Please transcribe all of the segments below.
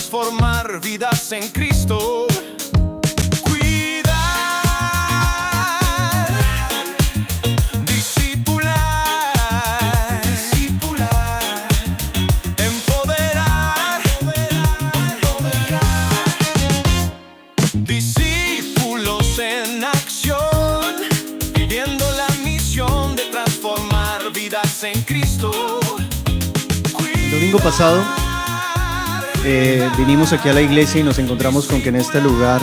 transformar vidas en Cristo. Discípulos en acción, viviendo la misión de transformar vidas en Cristo. El domingo pasado vinimos aquí a la iglesia y nos encontramos con que en este lugar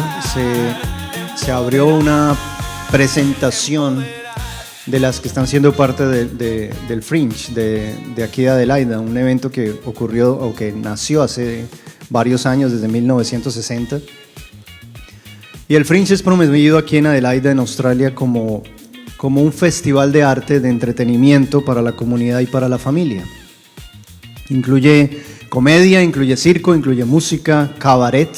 se abrió una presentación de las que están siendo parte del Fringe de aquí de Adelaida, un evento que ocurrió o que nació hace varios años, desde 1960. Y el Fringe es promovido aquí en Adelaida, en Australia, como un festival de arte, de entretenimiento para la comunidad y para la familia. Incluye comedia, incluye circo, incluye música, cabaret,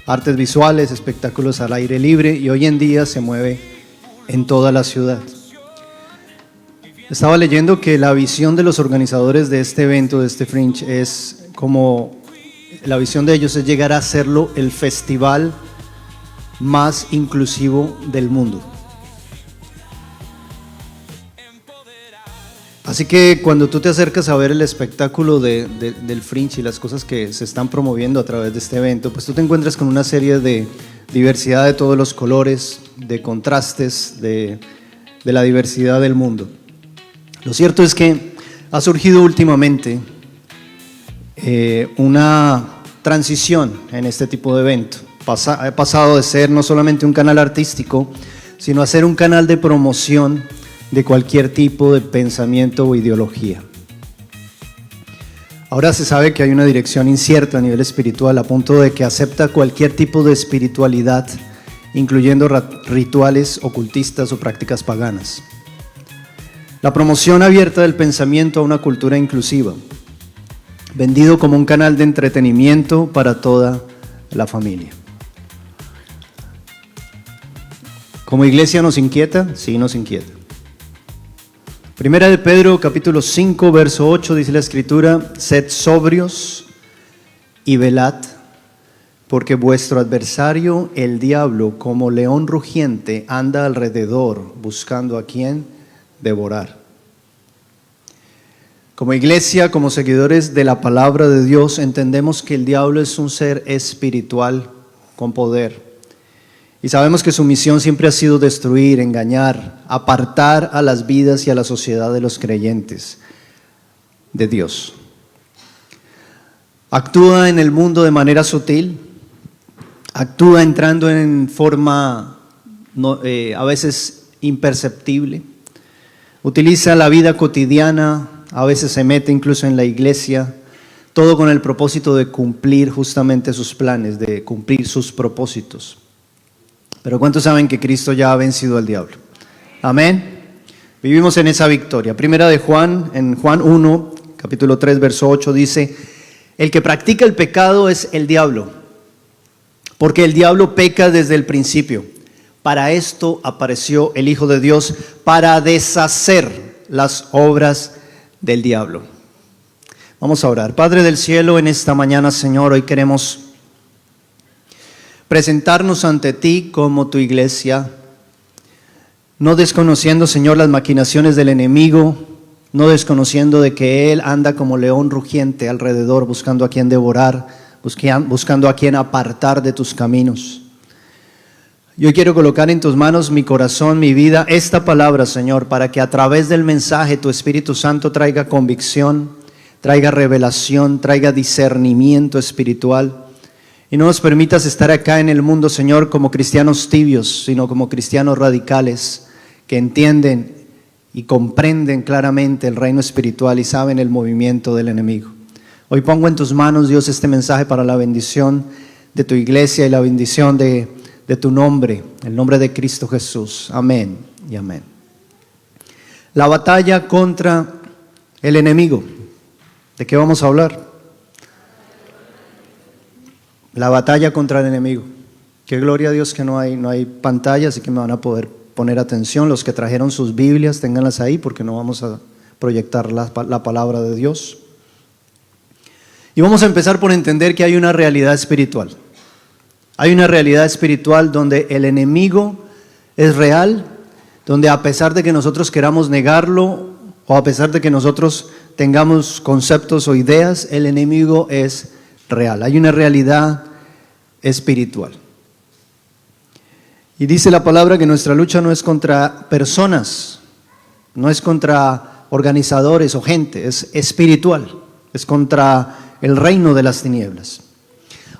artes visuales, espectáculos al aire libre, y hoy en día se mueve en toda la ciudad. Estaba leyendo que la visión de los organizadores de este evento, de este Fringe, es como, la visión de ellos es llegar a hacerlo el festival más inclusivo del mundo. Así que cuando tú te acercas a ver el espectáculo del Fringe y las cosas que se están promoviendo a través de este evento, pues tú te encuentras con una serie de diversidad de todos los colores, de contrastes, de la diversidad del mundo. Lo cierto es que ha surgido últimamente una transición en este tipo de evento. Ha pasado de ser no solamente un canal artístico, sino a ser un canal de promoción de cualquier tipo de pensamiento o ideología. Ahora se sabe que hay una dirección incierta a nivel espiritual, a punto de que acepta cualquier tipo de espiritualidad, incluyendo rituales ocultistas o prácticas paganas. La promoción abierta del pensamiento a una cultura inclusiva, vendido como un canal de entretenimiento para toda la familia. ¿Como iglesia nos inquieta? Sí, nos inquieta. Primera de Pedro, capítulo 5, verso 8, dice la Escritura: sed sobrios y velad, porque vuestro adversario, el diablo, como león rugiente, anda alrededor, buscando a quien devorar. Como iglesia, como seguidores de la palabra de Dios, entendemos que el diablo es un ser espiritual con poder. Y sabemos que su misión siempre ha sido destruir, engañar, apartar a las vidas y a la sociedad de los creyentes de Dios. Actúa en el mundo de manera sutil, actúa entrando en forma a veces imperceptible, utiliza la vida cotidiana, a veces se mete incluso en la iglesia, todo con el propósito de cumplir justamente sus planes, de cumplir sus propósitos. Pero ¿cuántos saben que Cristo ya ha vencido al diablo? Amén. Vivimos en esa victoria. Primera de Juan, en Juan 1, capítulo 3, verso 8, dice: el que practica el pecado es el diablo, porque el diablo peca desde el principio. Para esto apareció el Hijo de Dios, para deshacer las obras del diablo. Vamos a orar. Padre del cielo, en esta mañana, Señor, hoy queremos presentarnos ante ti como tu iglesia, no desconociendo, Señor, las maquinaciones del enemigo, no desconociendo de que él anda como león rugiente alrededor, buscando a quien devorar, buscando a quien apartar de tus caminos. Yo quiero colocar en tus manos mi corazón, mi vida, esta palabra, Señor, para que a través del mensaje tu Espíritu Santo traiga convicción, traiga revelación, traiga discernimiento espiritual. Y no nos permitas estar acá en el mundo, Señor, como cristianos tibios, sino como cristianos radicales que entienden y comprenden claramente el reino espiritual y saben el movimiento del enemigo. Hoy pongo en tus manos, Dios, este mensaje para la bendición de tu iglesia y la bendición de tu nombre, el nombre de Cristo Jesús. Amén y amén. La batalla contra el enemigo. ¿De qué vamos a hablar? La batalla contra el enemigo. Qué gloria a Dios que no hay pantalla, así que me van a poder poner atención. Los que trajeron sus Biblias, ténganlas ahí porque no vamos a proyectar la palabra de Dios. Y vamos a empezar por entender que hay una realidad espiritual. Hay una realidad espiritual donde el enemigo es real, donde a pesar de que nosotros queramos negarlo o a pesar de que nosotros tengamos conceptos o ideas, el enemigo es real. Hay una realidad espiritual. Y dice la palabra que nuestra lucha no es contra personas, no es contra organizadores o gente, es espiritual, es contra el reino de las tinieblas.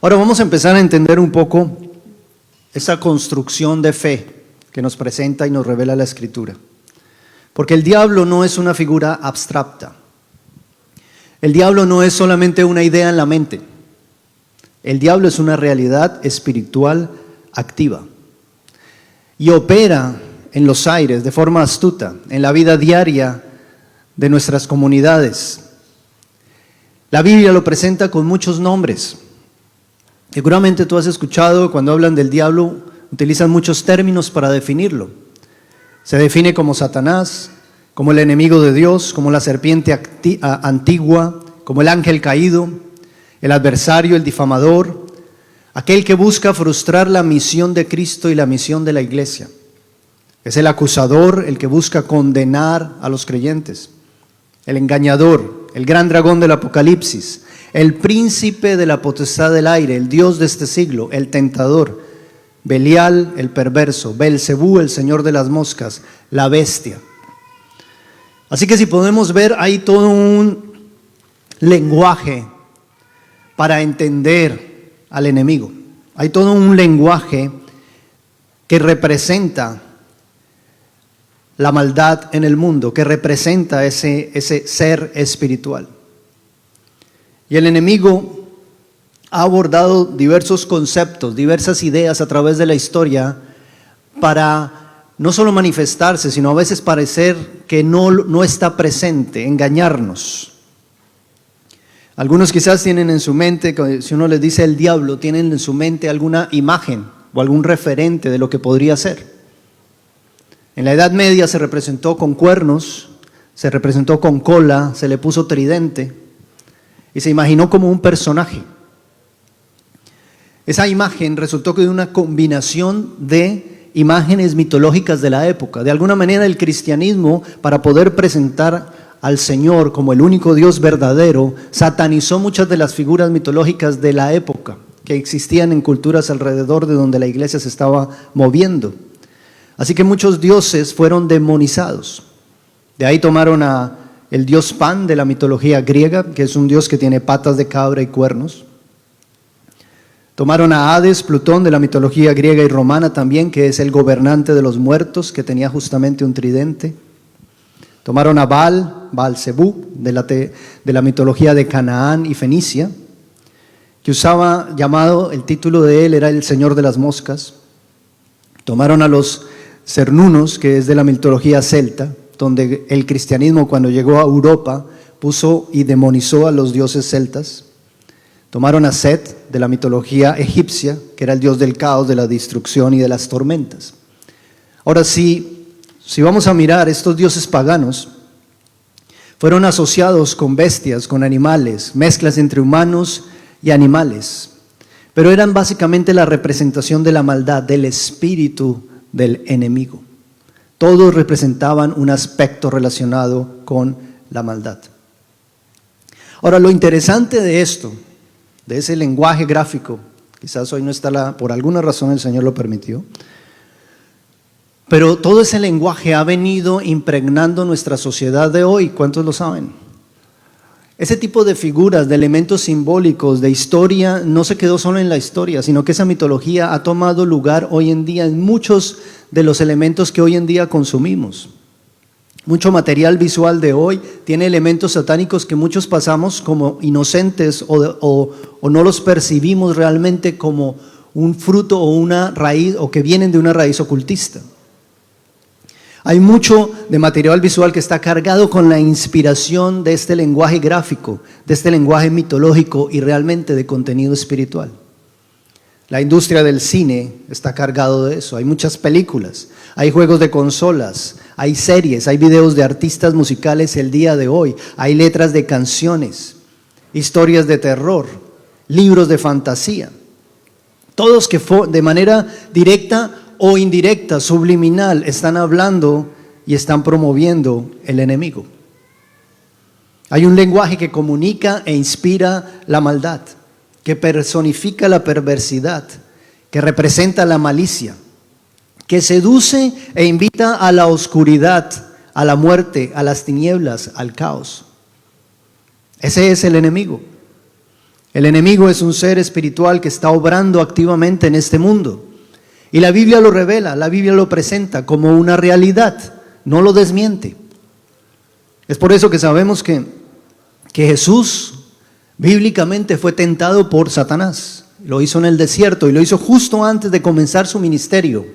Ahora vamos a empezar a entender un poco esa construcción de fe que nos presenta y nos revela la Escritura. Porque el diablo no es una figura abstracta. El diablo no es solamente una idea en la mente. El diablo es una realidad espiritual activa. Y opera en los aires de forma astuta, en la vida diaria de nuestras comunidades. La Biblia lo presenta con muchos nombres. Seguramente tú has escuchado cuando hablan del diablo, utilizan muchos términos para definirlo. Se define como Satanás, como el enemigo de Dios, como la serpiente antigua, como el ángel caído, el adversario, el difamador, aquel que busca frustrar la misión de Cristo y la misión de la iglesia. Es el acusador, el que busca condenar a los creyentes, el engañador, el gran dragón del Apocalipsis, el príncipe de la potestad del aire, el Dios de este siglo, el tentador, Belial, el perverso, Belcebú, el señor de las moscas, la bestia. Así que si podemos ver, hay todo un lenguaje para entender al enemigo. Hay todo un lenguaje que representa la maldad en el mundo, que representa ese ser espiritual. Y el enemigo ha abordado diversos conceptos, diversas ideas a través de la historia para no solo manifestarse, sino a veces parecer que no está presente, engañarnos. Algunos quizás tienen en su mente, si uno les dice el diablo, tienen en su mente alguna imagen o algún referente de lo que podría ser. En la Edad Media se representó con cuernos, se representó con cola, se le puso tridente y se imaginó como un personaje. Esa imagen resultó de una combinación de imágenes mitológicas de la época. De alguna manera el cristianismo, para poder presentar al Señor como el único Dios verdadero, satanizó muchas de las figuras mitológicas de la época que existían en culturas alrededor de donde la iglesia se estaba moviendo. Así que muchos dioses fueron demonizados. De ahí tomaron el dios Pan de la mitología griega, que es un dios que tiene patas de cabra y cuernos. Tomaron a Hades, Plutón de la mitología griega y romana también, que es el gobernante de los muertos, que tenía justamente un tridente. Tomaron a Baal-Zebú de la mitología de Canaán y Fenicia, que el título de él era el Señor de las Moscas. Tomaron a los Cernunos, que es de la mitología celta, donde el cristianismo cuando llegó a Europa puso y demonizó a los dioses celtas. Tomaron a Set de la mitología egipcia, que era el dios del caos, de la destrucción y de las tormentas. Ahora, si vamos a mirar, estos dioses paganos fueron asociados con bestias, con animales, mezclas entre humanos y animales, pero eran básicamente la representación de la maldad, del espíritu del enemigo. Todos representaban un aspecto relacionado con la maldad. Ahora, lo interesante de esto, de ese lenguaje gráfico, quizás hoy no está por alguna razón el Señor lo permitió, pero todo ese lenguaje ha venido impregnando nuestra sociedad de hoy. ¿Cuántos lo saben? Ese tipo de figuras, de elementos simbólicos, de historia, no se quedó solo en la historia, sino que esa mitología ha tomado lugar hoy en día en muchos de los elementos que hoy en día consumimos. Mucho material visual de hoy tiene elementos satánicos que muchos pasamos como inocentes o no los percibimos realmente como un fruto o una raíz o que vienen de una raíz ocultista. Hay mucho de material visual que está cargado con la inspiración de este lenguaje gráfico, de este lenguaje mitológico y realmente de contenido espiritual. La industria del cine está cargado de eso. Hay muchas películas, hay juegos de consolas, hay series, hay videos de artistas musicales el día de hoy, hay letras de canciones. historias de terror, libros de fantasía. Todos que de manera directa o indirecta, subliminal, están hablando y están promoviendo el enemigo. Hay un lenguaje que comunica e inspira la maldad, que personifica la perversidad, que representa la malicia, que seduce e invita a la oscuridad, a la muerte, a las tinieblas, al caos. Ese es el enemigo. El enemigo es un ser espiritual que está obrando activamente en este mundo. Y la Biblia lo revela, la Biblia lo presenta como una realidad, no lo desmiente. Es por eso que sabemos que Jesús bíblicamente fue tentado por Satanás. Lo hizo en el desierto y lo hizo justo antes de comenzar su ministerio.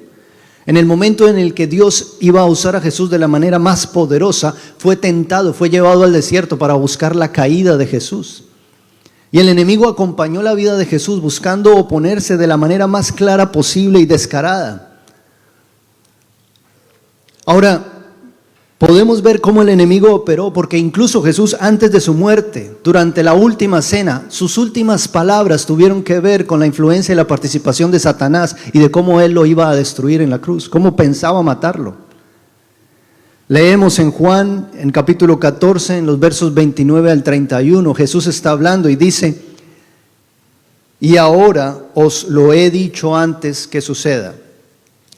En el momento en el que Dios iba a usar a Jesús de la manera más poderosa, fue tentado, fue llevado al desierto para buscar la caída de Jesús. Y el enemigo acompañó la vida de Jesús buscando oponerse de la manera más clara posible y descarada. Ahora, podemos ver cómo el enemigo operó, porque incluso Jesús antes de su muerte, durante la última cena, sus últimas palabras tuvieron que ver con la influencia y la participación de Satanás y de cómo él lo iba a destruir en la cruz, cómo pensaba matarlo. Leemos en Juan, en capítulo 14, en los versos 29 al 31, Jesús está hablando y dice: y ahora os lo he dicho antes que suceda,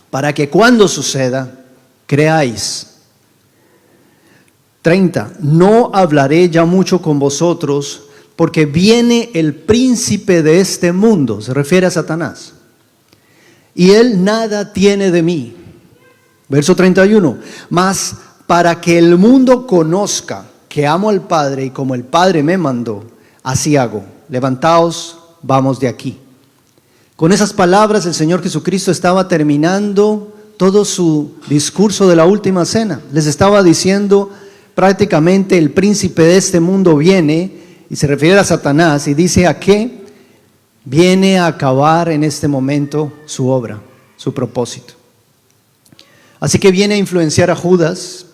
para que cuando suceda, creáis. 30, no hablaré ya mucho con vosotros, porque viene el príncipe de este mundo, se refiere a Satanás, y él nada tiene de mí. Verso 31, mas para que el mundo conozca que amo al Padre y como el Padre me mandó, así hago. Levantaos, vamos de aquí. Con esas palabras el Señor Jesucristo estaba terminando todo su discurso de la última cena. Les estaba diciendo prácticamente: el príncipe de este mundo viene, y se refiere a Satanás, y dice a qué viene a acabar en este momento su obra, su propósito. Así que viene a influenciar a Judas,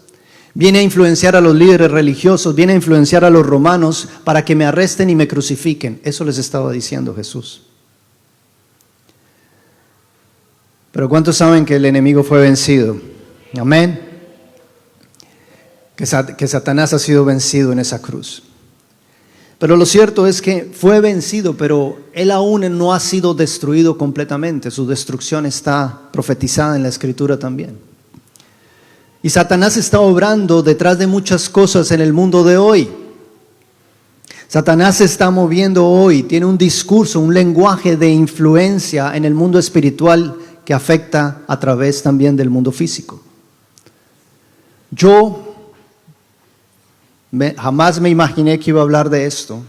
viene a influenciar a los líderes religiosos, viene a influenciar a los romanos para que me arresten y me crucifiquen. Eso les estaba diciendo Jesús. Pero ¿cuántos saben que el enemigo fue vencido? Amén. Que Satanás ha sido vencido en esa cruz. Pero lo cierto es que fue vencido, pero él aún no ha sido destruido completamente. Su destrucción está profetizada en la Escritura también. Y Satanás está obrando detrás de muchas cosas en el mundo de hoy. Satanás se está moviendo hoy, tiene un discurso, un lenguaje de influencia en el mundo espiritual que afecta a través también del mundo físico. Yo jamás me imaginé que iba a hablar de esto,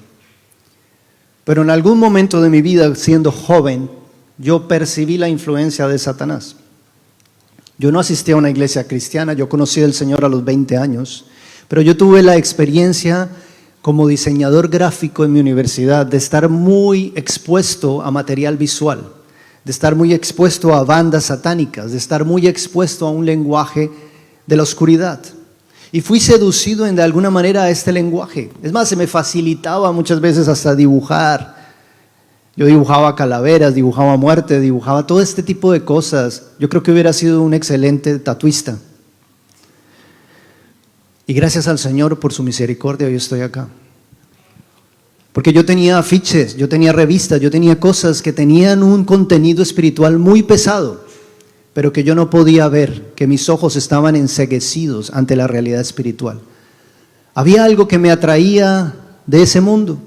pero en algún momento de mi vida, siendo joven, yo percibí la influencia de Satanás. Yo no asistí a una iglesia cristiana, yo conocí al Señor a los 20 años, pero yo tuve la experiencia como diseñador gráfico en mi universidad de estar muy expuesto a material visual, de estar muy expuesto a bandas satánicas, de estar muy expuesto a un lenguaje de la oscuridad. Y fui seducido de alguna manera a este lenguaje. Es más, se me facilitaba muchas veces hasta dibujar. Yo dibujaba calaveras, dibujaba muerte, dibujaba todo este tipo de cosas. Yo creo que hubiera sido un excelente tatuista. Y gracias al Señor por su misericordia, hoy estoy acá. Porque yo tenía afiches, yo tenía revistas, yo tenía cosas que tenían un contenido espiritual muy pesado, pero que yo no podía ver, que mis ojos estaban enceguecidos ante la realidad espiritual. Había algo que me atraía de ese mundo.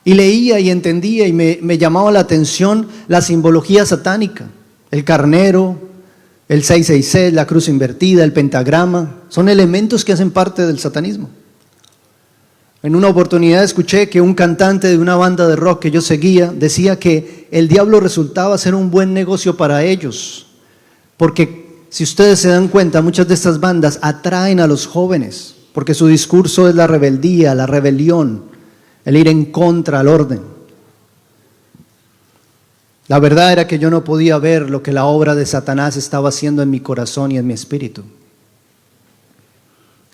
Y leía y entendía y me llamaba la atención la simbología satánica, el carnero, el 666, la cruz invertida, el pentagrama, son elementos que hacen parte del satanismo. En una oportunidad escuché que un cantante de una banda de rock que yo seguía decía que el diablo resultaba ser un buen negocio para ellos, porque si ustedes se dan cuenta, muchas de estas bandas atraen a los jóvenes, porque su discurso es la rebeldía, la rebelión, el ir en contra al orden. La verdad era que yo no podía ver lo que la obra de Satanás estaba haciendo en mi corazón y en mi espíritu.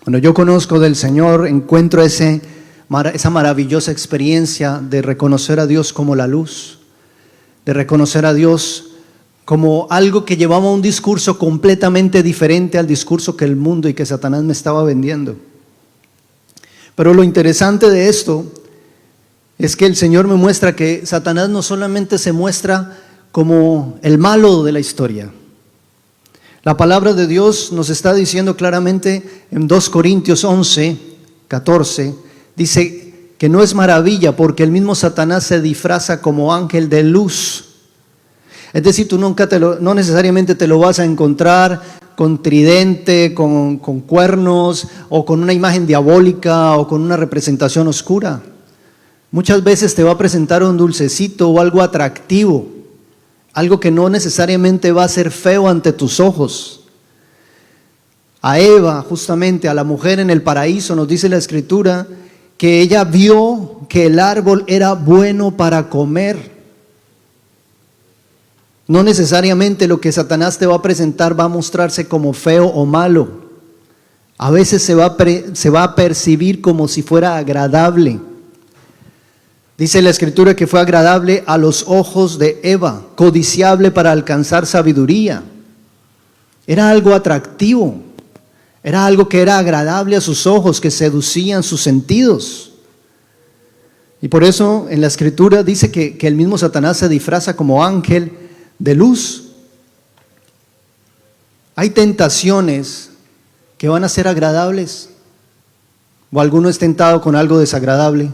Cuando yo conozco del Señor, encuentro ese esa maravillosa experiencia de reconocer a Dios como la luz, de reconocer a Dios como algo que llevaba un discurso completamente diferente al discurso que el mundo y que Satanás me estaba vendiendo. Pero lo interesante de esto es que el Señor me muestra que Satanás no solamente se muestra como el malo de la historia. La palabra de Dios nos está diciendo claramente en 2 Corintios 11, 14, dice que no es maravilla porque el mismo Satanás se disfraza como ángel de luz. Es decir, tú nunca no necesariamente te lo vas a encontrar con tridente, con cuernos o con una imagen diabólica o con una representación oscura. Muchas veces te va a presentar un dulcecito o algo atractivo, algo que no necesariamente va a ser feo ante tus ojos. A Eva, justamente, a la mujer en el paraíso, nos dice la Escritura que ella vio que el árbol era bueno para comer. No necesariamente lo que Satanás te va a presentar va a mostrarse como feo o malo. A veces se va a percibir como si fuera agradable. Dice la Escritura que fue agradable a los ojos de Eva, codiciable para alcanzar sabiduría. Era algo atractivo, era algo que era agradable a sus ojos, que seducían sus sentidos. Y por eso en la Escritura dice que el mismo Satanás se disfraza como ángel de luz. Hay tentaciones que van a ser agradables, o alguno es tentado con algo desagradable.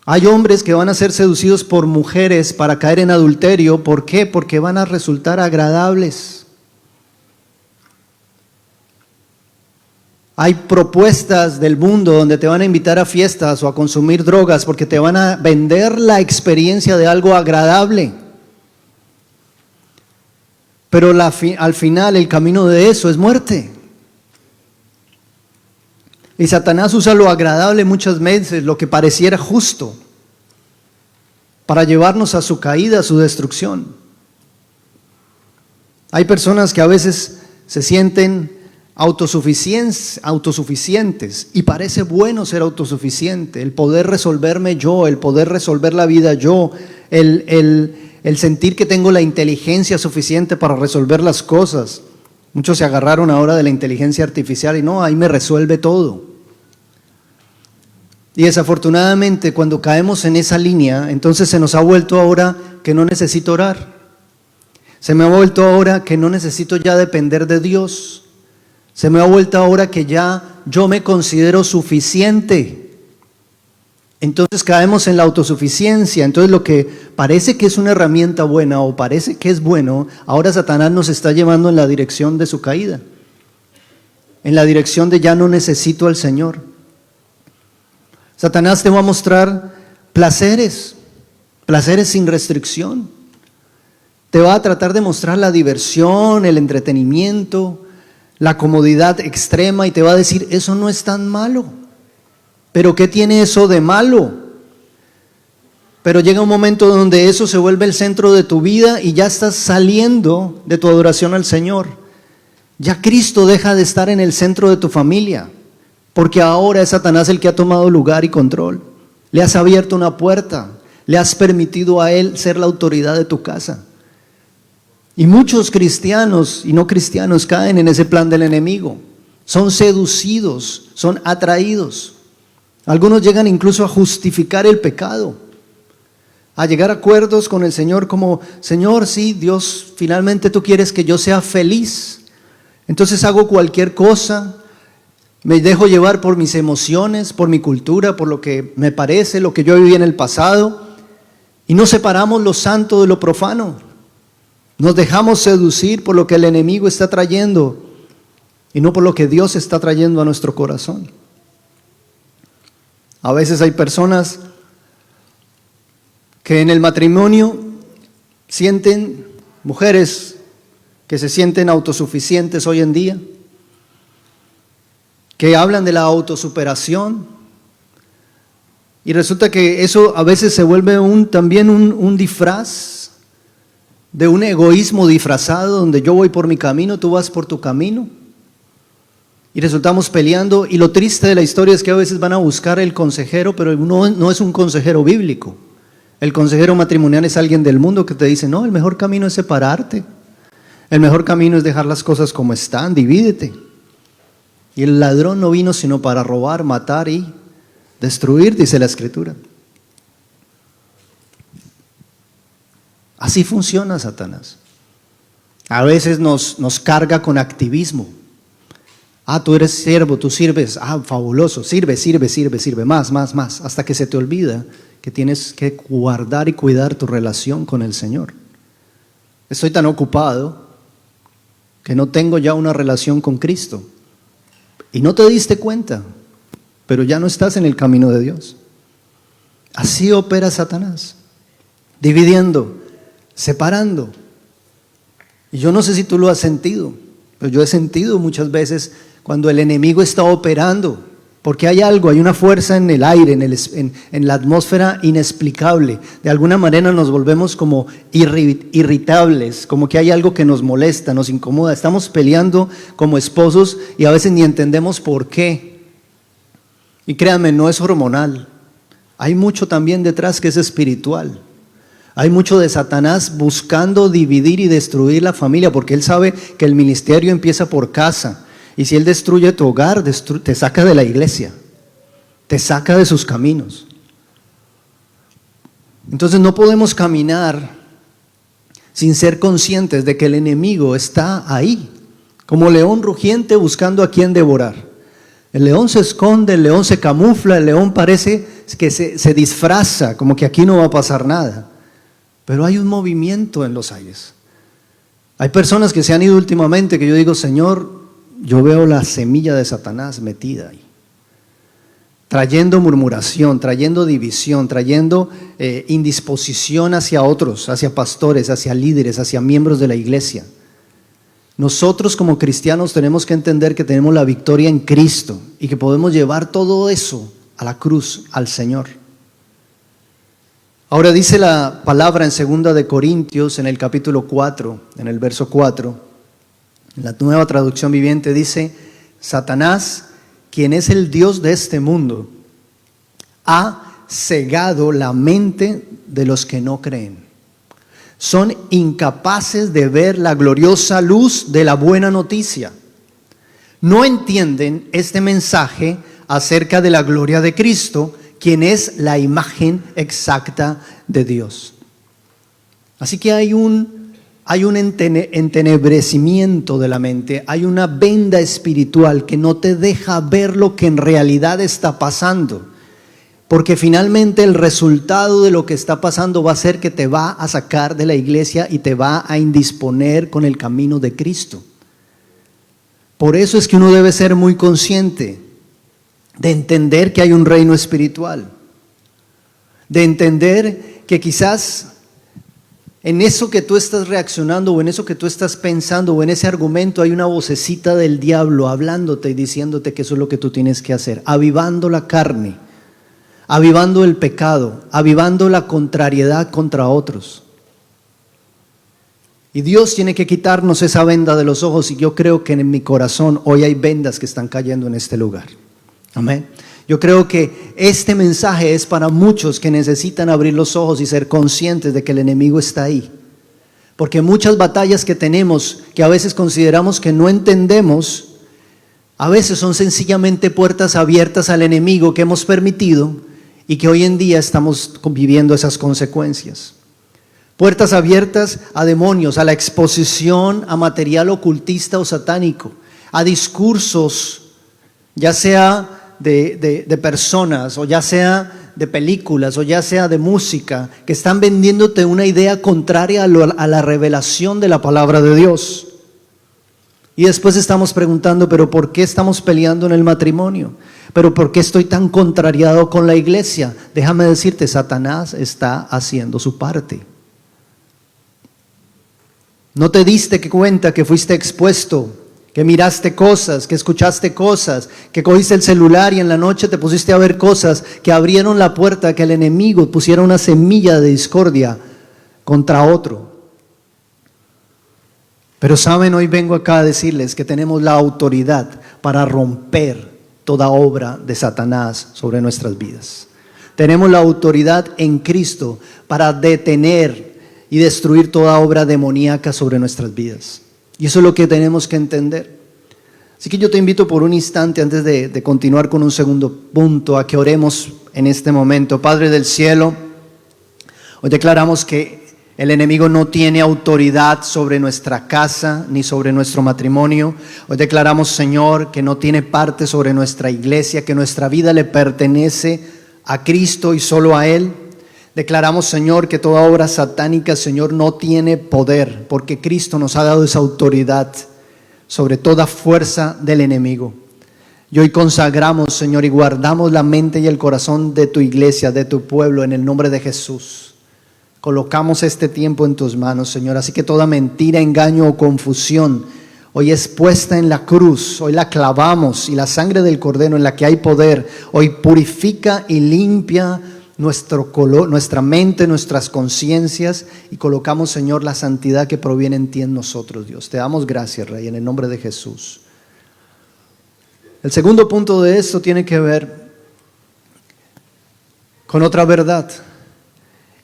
Hay hombres que van a ser seducidos por mujeres para caer en adulterio. ¿Por qué? Porque van a resultar agradables. Hay propuestas del mundo donde te van a invitar a fiestas o a consumir drogas porque te van a vender la experiencia de algo agradable. Pero al final el camino de eso es muerte. Y Satanás usa lo agradable muchas veces, lo que pareciera justo, para llevarnos a su caída, a su destrucción. Hay personas que a veces se sienten autosuficientes y parece bueno ser autosuficiente, el poder resolverme yo, el poder resolver la vida yo, el sentir que tengo la inteligencia suficiente para resolver las cosas. Muchos se agarraron ahora de la inteligencia artificial y no, ahí me resuelve todo. Y desafortunadamente cuando caemos en esa línea, entonces se nos ha vuelto ahora que no necesito orar. Se me ha vuelto ahora que no necesito ya depender de Dios. Se me ha vuelto ahora que ya yo me considero suficiente. Entonces caemos en la autosuficiencia. Entonces lo que parece que es una herramienta buena o parece que es bueno, ahora Satanás nos está llevando en la dirección de su caída. En la dirección de ya no necesito al Señor. Satanás te va a mostrar placeres sin restricción. Te va a tratar de mostrar la diversión, el entretenimiento, la comodidad extrema y te va a decir, eso no es tan malo. ¿Pero qué tiene eso de malo? Pero llega un momento donde eso se vuelve el centro de tu vida y ya estás saliendo de tu adoración al Señor. Ya Cristo deja de estar en el centro de tu familia, porque ahora es Satanás el que ha tomado lugar y control. Le has abierto una puerta, le has permitido a él ser la autoridad de tu casa. Y muchos cristianos y no cristianos caen en ese plan del enemigo. Son seducidos, son atraídos. Algunos llegan incluso a justificar el pecado, a llegar a acuerdos con el Señor como, Señor, sí, Dios, finalmente tú quieres que yo sea feliz. Entonces hago cualquier cosa, me dejo llevar por mis emociones, por mi cultura, por lo que me parece, lo que yo viví en el pasado. Y no separamos lo santo de lo profano. Nos dejamos seducir por lo que el enemigo está trayendo y no por lo que Dios está trayendo a nuestro corazón. A veces hay personas que en el matrimonio sienten, mujeres que se sienten autosuficientes hoy en día, que hablan de la autosuperación y resulta que eso a veces se vuelve también un disfraz de un egoísmo disfrazado donde yo voy por mi camino, tú vas por tu camino. y resultamos peleando, y lo triste de la historia es que a veces van a buscar el consejero, pero no es un consejero bíblico. El consejero matrimonial es alguien del mundo que te dice, no, el mejor camino es separarte, el mejor camino es dejar las cosas como están, divídete. Y el ladrón no vino sino para robar, matar y destruir, dice la Escritura. Así funciona Satanás. A veces nos carga con activismo. Tú eres siervo, tú sirves, fabuloso, sirve, más, hasta que se te olvida que tienes que guardar y cuidar tu relación con el Señor. Estoy tan ocupado que no tengo ya una relación con Cristo. Y no te diste cuenta, pero ya no estás en el camino de Dios. Así opera Satanás, dividiendo, separando. Y yo no sé si tú lo has sentido, pero yo he sentido muchas veces cuando el enemigo está operando, porque hay algo, hay una fuerza en el aire, en la atmósfera inexplicable. De alguna manera nos volvemos como irritables, como que hay algo que nos molesta, nos incomoda. Estamos peleando como esposos y a veces ni entendemos por qué. Y créanme, no es hormonal. Hay mucho también detrás que es espiritual. Hay mucho de Satanás buscando dividir y destruir la familia, porque él sabe que el ministerio empieza por casa. Y si él destruye tu hogar, te saca de la iglesia, te saca de sus caminos. Entonces no podemos caminar sin ser conscientes de que el enemigo está ahí, como león rugiente buscando a quien devorar. El león se esconde, el león se camufla, el león parece que se disfraza, como que aquí no va a pasar nada. Pero hay un movimiento en los aires. Hay personas que se han ido últimamente que yo digo, Señor, yo veo la semilla de Satanás metida ahí, trayendo murmuración, trayendo división, trayendo indisposición hacia otros, hacia pastores, hacia líderes, hacia miembros de la iglesia. Nosotros como cristianos tenemos que entender que tenemos la victoria en Cristo y que podemos llevar todo eso a la cruz, al Señor. Ahora dice la palabra en 2 de Corintios, en el capítulo 4, en el verso 4, la Nueva Traducción Viviente dice, Satanás, quien es el Dios de este mundo, ha cegado la mente de los que no creen. Son incapaces de ver la gloriosa luz de la buena noticia. No entienden este mensaje acerca de la gloria de Cristo, quien es la imagen exacta de Dios. Así que hay un entenebrecimiento de la mente, hay una venda espiritual que no te deja ver lo que en realidad está pasando, porque finalmente el resultado de lo que está pasando va a ser que te va a sacar de la iglesia y te va a indisponer con el camino de Cristo. Por eso es que uno debe ser muy consciente de entender que hay un reino espiritual, de entender que quizás en eso que tú estás reaccionando o en eso que tú estás pensando o en ese argumento hay una vocecita del diablo hablándote y diciéndote que eso es lo que tú tienes que hacer, avivando la carne, avivando el pecado, avivando la contrariedad contra otros. Y Dios tiene que quitarnos esa venda de los ojos, y yo creo que en mi corazón hoy hay vendas que están cayendo en este lugar. Amén. Yo creo que este mensaje es para muchos que necesitan abrir los ojos y ser conscientes de que el enemigo está ahí. Porque muchas batallas que tenemos, que a veces consideramos que no entendemos, a veces son sencillamente puertas abiertas al enemigo que hemos permitido y que hoy en día estamos viviendo esas consecuencias. Puertas abiertas a demonios, a la exposición a material ocultista o satánico, a discursos, ya sea de personas, o ya sea de películas, o ya sea de música, que están vendiéndote una idea contraria a la revelación de la palabra de Dios. Y después estamos preguntando, pero ¿por qué estamos peleando en el matrimonio? ¿Pero por qué estoy tan contrariado con la iglesia? Déjame decirte, Satanás está haciendo su parte. ¿No te diste cuenta que fuiste expuesto? Que miraste cosas, que escuchaste cosas, que cogiste el celular y en la noche te pusiste a ver cosas que abrieron la puerta a que el enemigo pusiera una semilla de discordia contra otro. Pero saben, hoy vengo acá a decirles que tenemos la autoridad para romper toda obra de Satanás sobre nuestras vidas. Tenemos la autoridad en Cristo para detener y destruir toda obra demoníaca sobre nuestras vidas. Y eso es lo que tenemos que entender. Así que yo te invito por un instante, antes de continuar con un segundo punto, a que oremos en este momento. Padre del cielo, hoy declaramos que el enemigo no tiene autoridad sobre nuestra casa ni sobre nuestro matrimonio. Hoy declaramos, Señor, que no tiene parte sobre nuestra iglesia, que nuestra vida le pertenece a Cristo y solo a Él. Declaramos, Señor, que toda obra satánica, Señor, no tiene poder, porque Cristo nos ha dado esa autoridad sobre toda fuerza del enemigo. Y hoy consagramos, Señor, y guardamos la mente y el corazón de tu iglesia, de tu pueblo, en el nombre de Jesús. Colocamos este tiempo en tus manos, Señor. Así que toda mentira, engaño o confusión hoy es puesta en la cruz. Hoy la clavamos, y la sangre del Cordero, en la que hay poder, hoy purifica y limpia nuestra mente, nuestras conciencias, y colocamos, Señor, la santidad que proviene en ti en nosotros, Dios. Te damos gracias, Rey, en el nombre de Jesús. El segundo punto de esto tiene que ver con otra verdad,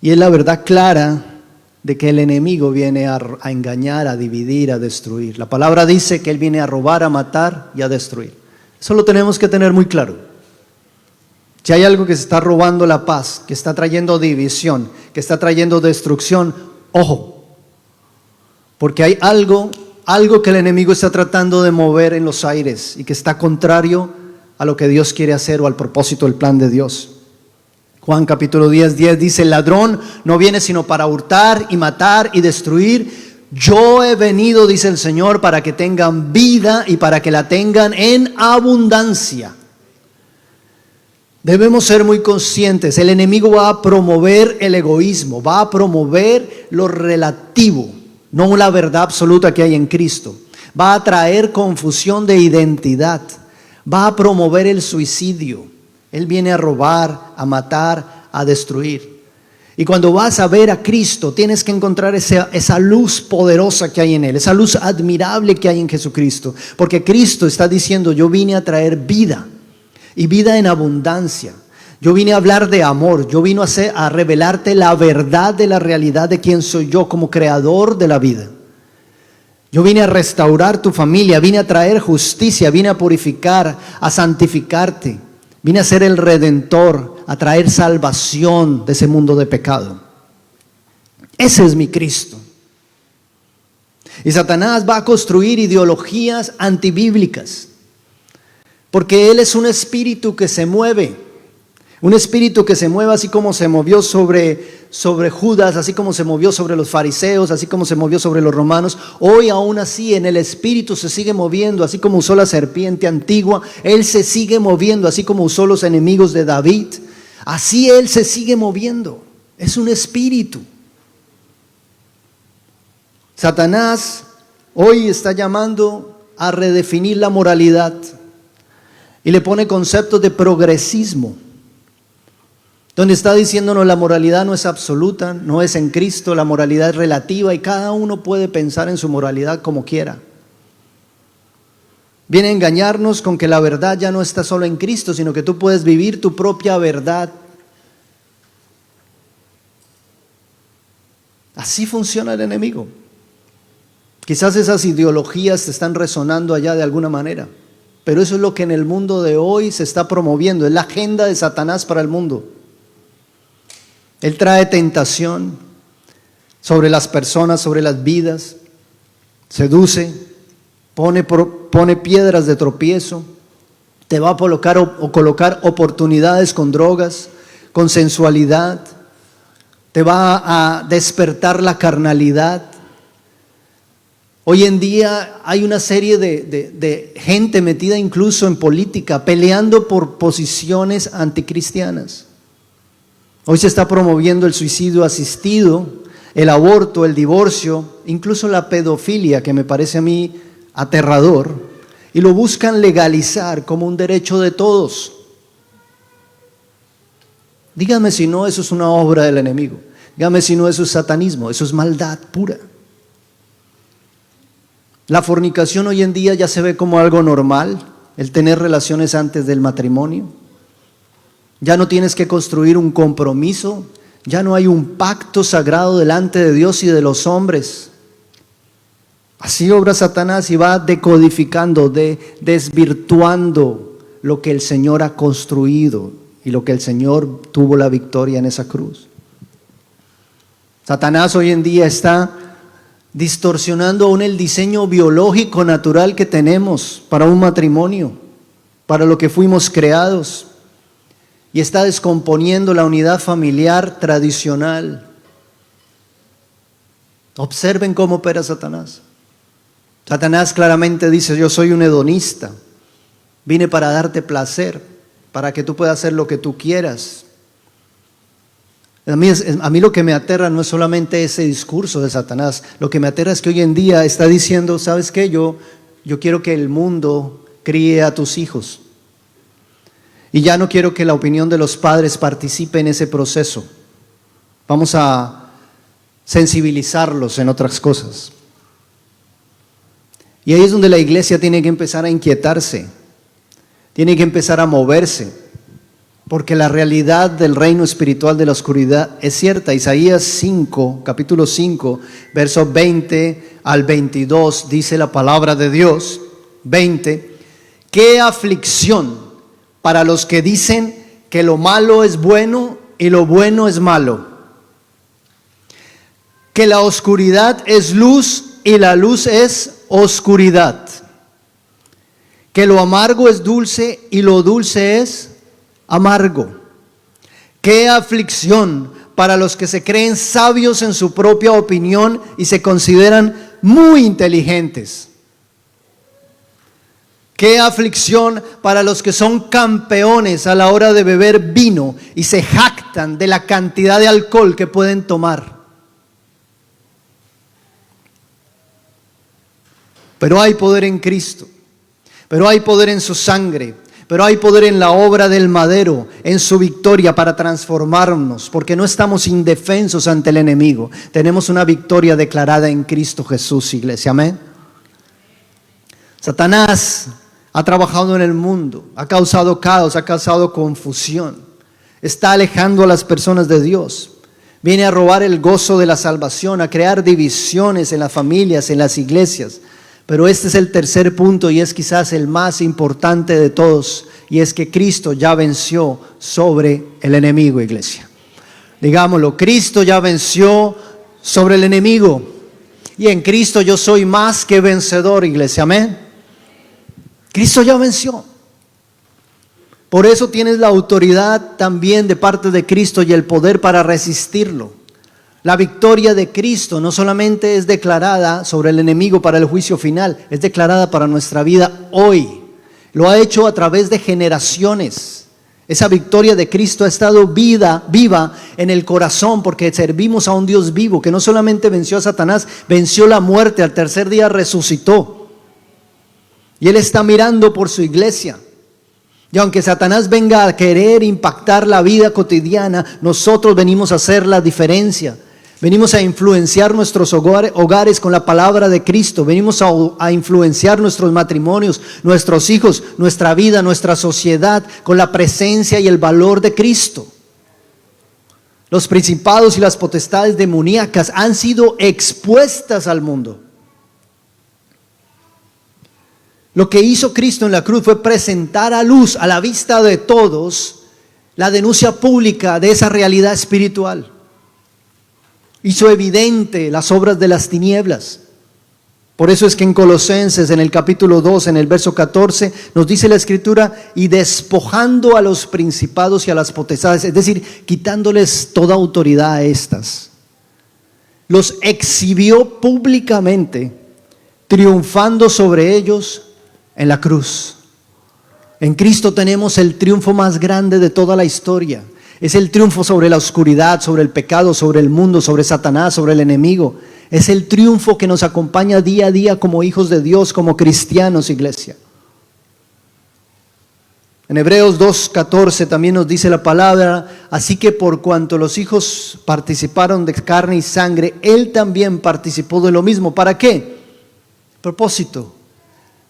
y es la verdad clara de que el enemigo viene a engañar, a dividir, a destruir. La palabra dice que él viene a robar, a matar y a destruir. Eso lo tenemos que tener muy claro. Si hay algo que se está robando la paz, que está trayendo división, que está trayendo destrucción, ojo, porque hay algo que el enemigo está tratando de mover en los aires y que está contrario a lo que Dios quiere hacer o al propósito del plan de Dios. Juan capítulo 10 dice: el ladrón no viene sino para hurtar y matar y destruir. Yo he venido, dice el Señor, para que tengan vida y para que la tengan en abundancia. Debemos ser muy conscientes. El enemigo va a promover el egoísmo, va a promover lo relativo, no la verdad absoluta que hay en Cristo. Va a traer confusión de identidad, va a promover el suicidio. Él viene a robar, a matar, a destruir. Y cuando vas a ver a Cristo, tienes que encontrar esa luz poderosa que hay en Él, esa luz admirable que hay en Jesucristo. Porque Cristo está diciendo: yo vine a traer vida, y vida en abundancia. Yo vine a hablar de amor. Yo vine a revelarte la verdad de la realidad de quién soy yo como creador de la vida. Yo vine a restaurar tu familia, vine a traer justicia, vine a purificar, a santificarte. Vine a ser el redentor, a traer salvación de ese mundo de pecado. Ese es mi Cristo. Y Satanás va a construir ideologías antibíblicas, porque él es un espíritu que se mueve. Un espíritu que se mueve así como se movió sobre Judas, así como se movió sobre los fariseos, así como se movió sobre los romanos. Hoy aún así en el espíritu se sigue moviendo, así como usó la serpiente antigua. Él se sigue moviendo, así como usó los enemigos de David. Así él se sigue moviendo. Es un espíritu. Satanás hoy está llamando a redefinir la moralidad y le pone conceptos de progresismo, donde está diciéndonos: la moralidad no es absoluta, no es en Cristo, la moralidad es relativa y cada uno puede pensar en su moralidad como quiera. Viene a engañarnos con que la verdad ya no está solo en Cristo, sino que tú puedes vivir tu propia verdad. Así funciona el enemigo. Quizás esas ideologías te están resonando allá de alguna manera, pero eso es lo que en el mundo de hoy se está promoviendo, es la agenda de Satanás para el mundo. Él trae tentación sobre las personas, sobre las vidas, seduce, pone piedras de tropiezo, te va a colocar oportunidades con drogas, con sensualidad, te va a despertar la carnalidad. Hoy en día hay una serie de gente metida incluso en política, peleando por posiciones anticristianas. Hoy se está promoviendo el suicidio asistido, el aborto, el divorcio, incluso la pedofilia, que me parece a mí aterrador, y lo buscan legalizar como un derecho de todos. Dígame si no eso es una obra del enemigo. Dígame si no eso es satanismo, eso es maldad pura. La fornicación hoy en día ya se ve como algo normal, el tener relaciones antes del matrimonio. Ya no tienes que construir un compromiso, ya no hay un pacto sagrado delante de Dios y de los hombres. Así obra Satanás y va decodificando, desvirtuando lo que el Señor ha construido y lo que el Señor tuvo la victoria en esa cruz. Satanás hoy en día está distorsionando aún el diseño biológico natural que tenemos para un matrimonio, para lo que fuimos creados, y está descomponiendo la unidad familiar tradicional. Observen cómo opera Satanás. Satanás claramente dice: yo soy un hedonista, vine para darte placer, para que tú puedas hacer lo que tú quieras. A mí lo que me aterra no es solamente ese discurso de Satanás, lo que me aterra es que hoy en día está diciendo: ¿sabes qué? Yo quiero que el mundo críe a tus hijos, y ya no quiero que la opinión de los padres participe en ese proceso. Vamos a sensibilizarlos en otras cosas. Y ahí es donde la iglesia tiene que empezar a inquietarse, tiene que empezar a moverse, porque la realidad del reino espiritual de la oscuridad es cierta. Isaías 5, capítulo 5, versos 20 al 22, dice la palabra de Dios, 20, qué aflicción para los que dicen que lo malo es bueno y lo bueno es malo, que la oscuridad es luz y la luz es oscuridad, que lo amargo es dulce y lo dulce es amargo. Qué aflicción para los que se creen sabios en su propia opinión y se consideran muy inteligentes. Qué aflicción para los que son campeones a la hora de beber vino y se jactan de la cantidad de alcohol que pueden tomar. Pero hay poder en Cristo, pero hay poder en su sangre, pero hay poder en la obra del madero, en su victoria para transformarnos, porque no estamos indefensos ante el enemigo. Tenemos una victoria declarada en Cristo Jesús, iglesia, amén. Satanás ha trabajado en el mundo, ha causado caos, ha causado confusión, está alejando a las personas de Dios. Viene a robar el gozo de la salvación, a crear divisiones en las familias, en las iglesias. Pero este es el tercer punto y es quizás el más importante de todos, y es que Cristo ya venció sobre el enemigo, iglesia. Digámoslo, Cristo ya venció sobre el enemigo, y en Cristo yo soy más que vencedor, iglesia, amén. Cristo ya venció. Por eso tienes la autoridad también de parte de Cristo y el poder para resistirlo. La victoria de Cristo no solamente es declarada sobre el enemigo para el juicio final, es declarada para nuestra vida hoy. Lo ha hecho a través de generaciones. Esa victoria de Cristo ha estado viva en el corazón, porque servimos a un Dios vivo que no solamente venció a Satanás, venció la muerte, al tercer día resucitó. Y Él está mirando por su iglesia. Y aunque Satanás venga a querer impactar la vida cotidiana, nosotros venimos a hacer la diferencia. Venimos a influenciar nuestros hogares con la palabra de Cristo. Venimos a influenciar nuestros matrimonios, nuestros hijos, nuestra vida, nuestra sociedad con la presencia y el valor de Cristo. Los principados y las potestades demoníacas han sido expuestas al mundo. Lo que hizo Cristo en la cruz fue presentar a luz, a la vista de todos, la denuncia pública de esa realidad espiritual. Hizo evidente las obras de las tinieblas. Por eso es que en Colosenses, en el capítulo 2, en el verso 14, nos dice la Escritura: y despojando a los principados y a las potestades, es decir, quitándoles toda autoridad a estas, los exhibió públicamente, triunfando sobre ellos en la cruz. En Cristo tenemos el triunfo más grande de toda la historia. Es el triunfo sobre la oscuridad, sobre el pecado, sobre el mundo, sobre Satanás, sobre el enemigo. Es el triunfo que nos acompaña día a día como hijos de Dios, como cristianos, iglesia. En Hebreos 2:14 también nos dice la palabra: así que por cuanto los hijos participaron de carne y sangre, Él también participó de lo mismo. ¿Para qué? Propósito,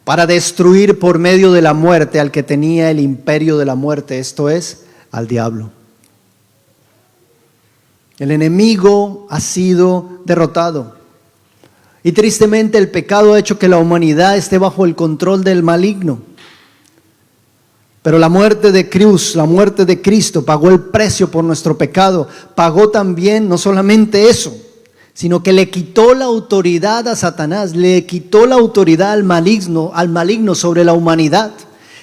para destruir por medio de la muerte al que tenía el imperio de la muerte, esto es, al diablo. El enemigo ha sido derrotado. Y tristemente el pecado ha hecho que la humanidad esté bajo el control del maligno. Pero la muerte de cruz, la muerte de Cristo pagó el precio por nuestro pecado. Pagó también no solamente eso, sino que le quitó la autoridad a Satanás, le quitó la autoridad al maligno sobre la humanidad.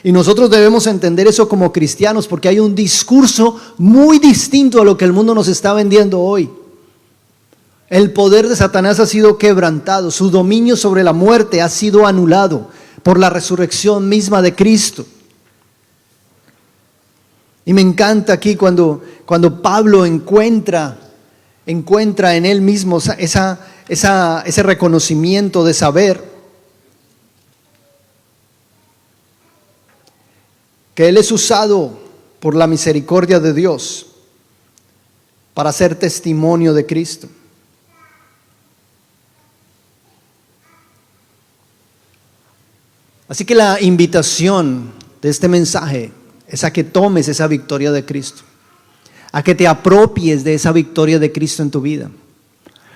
Y nosotros debemos entender eso como cristianos, porque hay un discurso muy distinto a lo que el mundo nos está vendiendo hoy. El poder de Satanás ha sido quebrantado, su dominio sobre la muerte ha sido anulado por la resurrección misma de Cristo. Y me encanta aquí cuando Pablo encuentra en él mismo ese reconocimiento de saber que él es usado por la misericordia de Dios para ser testimonio de Cristo. Así que la invitación de este mensaje es a que tomes esa victoria de Cristo, a que te apropies de esa victoria de Cristo en tu vida,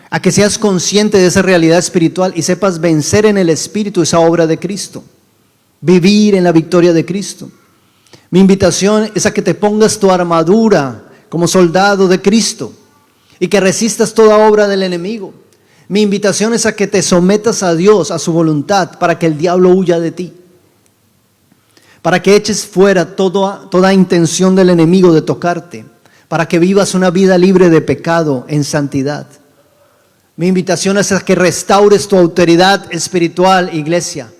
a que seas consciente de esa realidad espiritual y sepas vencer en el Espíritu esa obra de Cristo, vivir en la victoria de Cristo. Mi invitación es a que te pongas tu armadura como soldado de Cristo y que resistas toda obra del enemigo. Mi invitación es a que te sometas a Dios, a su voluntad, para que el diablo huya de ti. Para que eches fuera toda intención del enemigo de tocarte, para que vivas una vida libre de pecado en santidad. Mi invitación es a que restaures tu autoridad espiritual, iglesia,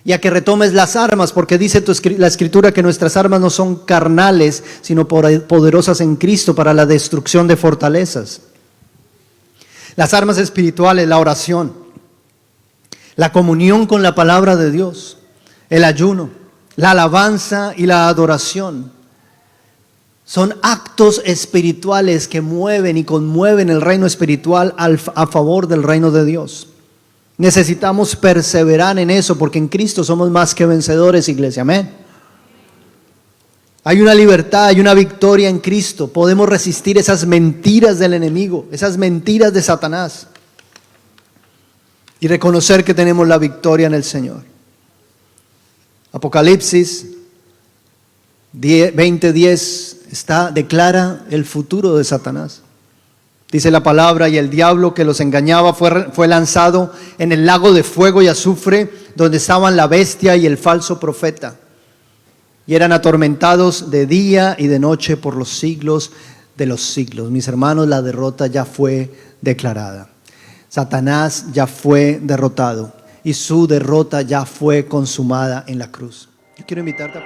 y a que retomes las armas, porque dice la Escritura que nuestras armas no son carnales, sino poderosas en Cristo para la destrucción de fortalezas. Las armas espirituales, la oración, la comunión con la palabra de Dios, el ayuno, la alabanza y la adoración son actos espirituales que mueven y conmueven el reino espiritual a favor del reino de Dios. Necesitamos perseverar en eso porque en Cristo somos más que vencedores, iglesia. Amén. Hay una libertad, hay una victoria en Cristo. Podemos resistir esas mentiras del enemigo, esas mentiras de Satanás y reconocer que tenemos la victoria en el Señor. Apocalipsis 20:10 declara el futuro de Satanás. Dice la palabra: y el diablo que los engañaba fue lanzado en el lago de fuego y azufre, donde estaban la bestia y el falso profeta, y eran atormentados de día y de noche por los siglos de los siglos. Mis hermanos, la derrota ya fue declarada. Satanás ya fue derrotado y su derrota ya fue consumada en la cruz. Yo quiero invitarte a